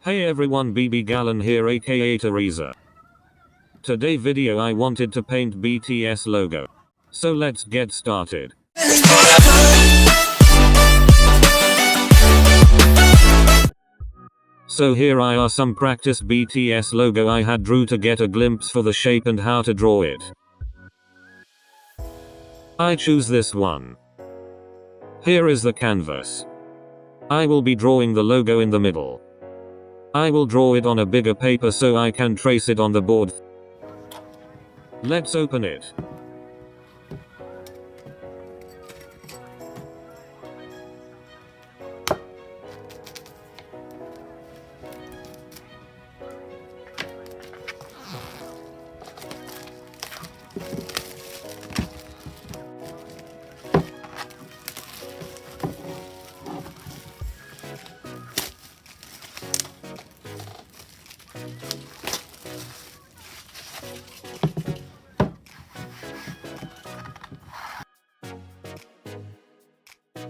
Hey everyone, Bebe Galan here, aka Teresa. Today video I wanted to paint BTS logo. So let's get started. So here are some practice BTS logo I had drew to get a glimpse for the shape and how to draw it. I choose this one. Here is the canvas. I will be drawing the logo in the middle. I will draw it on a bigger paper so I can trace it on the board. Let's open it.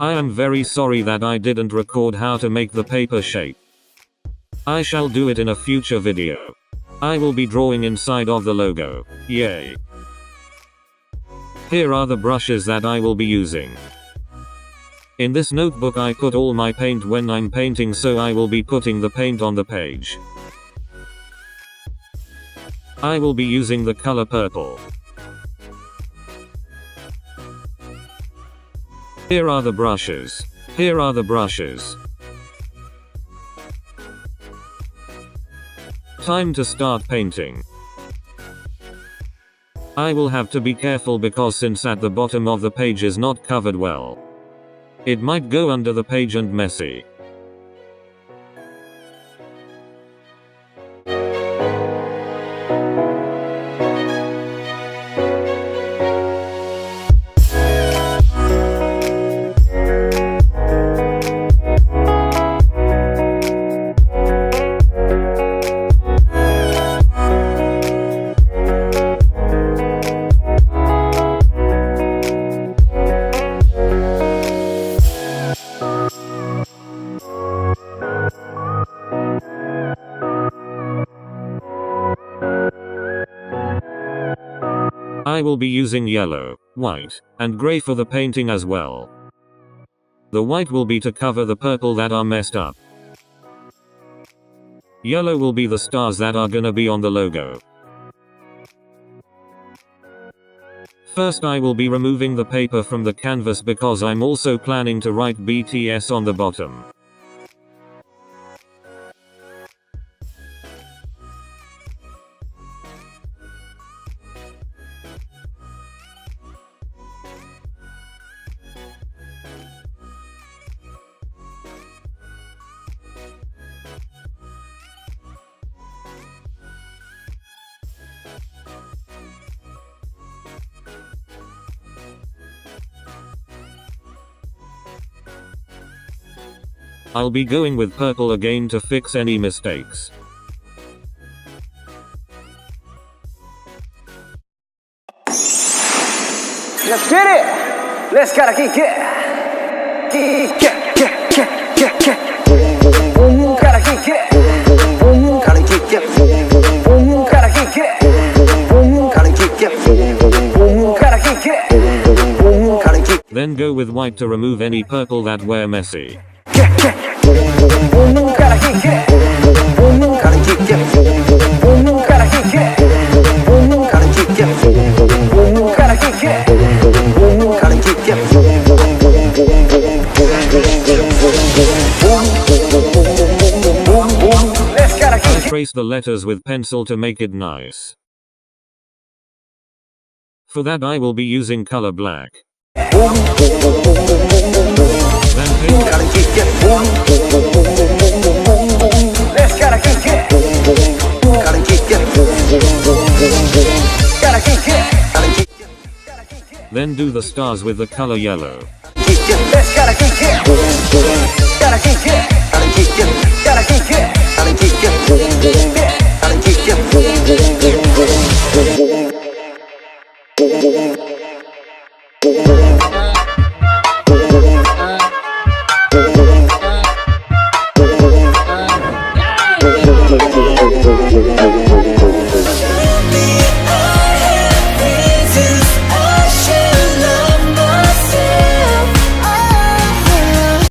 I am very sorry that I didn't record how to make the paper shape. I shall do it in a future video. I will be drawing inside of the logo. Yay! Here are the brushes that I will be using. In this notebook I put all my paint when I'm painting, so I will be putting the paint on the page. I will be using the color purple. Here are the brushes. Here are the brushes. Time to start painting. I will have to be careful because since at the bottom of the page is not covered well, it might go under the page and messy. I will be using yellow, white, and gray for the painting as well. The white will be to cover the purple that are messed up. Yellow will be the stars that are gonna be on the logo. First I will be removing the paper from the canvas because I'm also planning to write BTS on the bottom. I'll be going with purple again to fix any mistakes. Let's get it! Let's gotta kick it! Gotta kick it! Gotta kick it! Gotta kick it! Gotta kick it! Gotta kick it! Gotta kick it! Then go with white to remove any purple that were messy. I trace the letters with pencil to make it nice. For that I will be using color black. Then do the stars with the color yellow. boom, boom, boom, boom, boom, boom, boom, boom.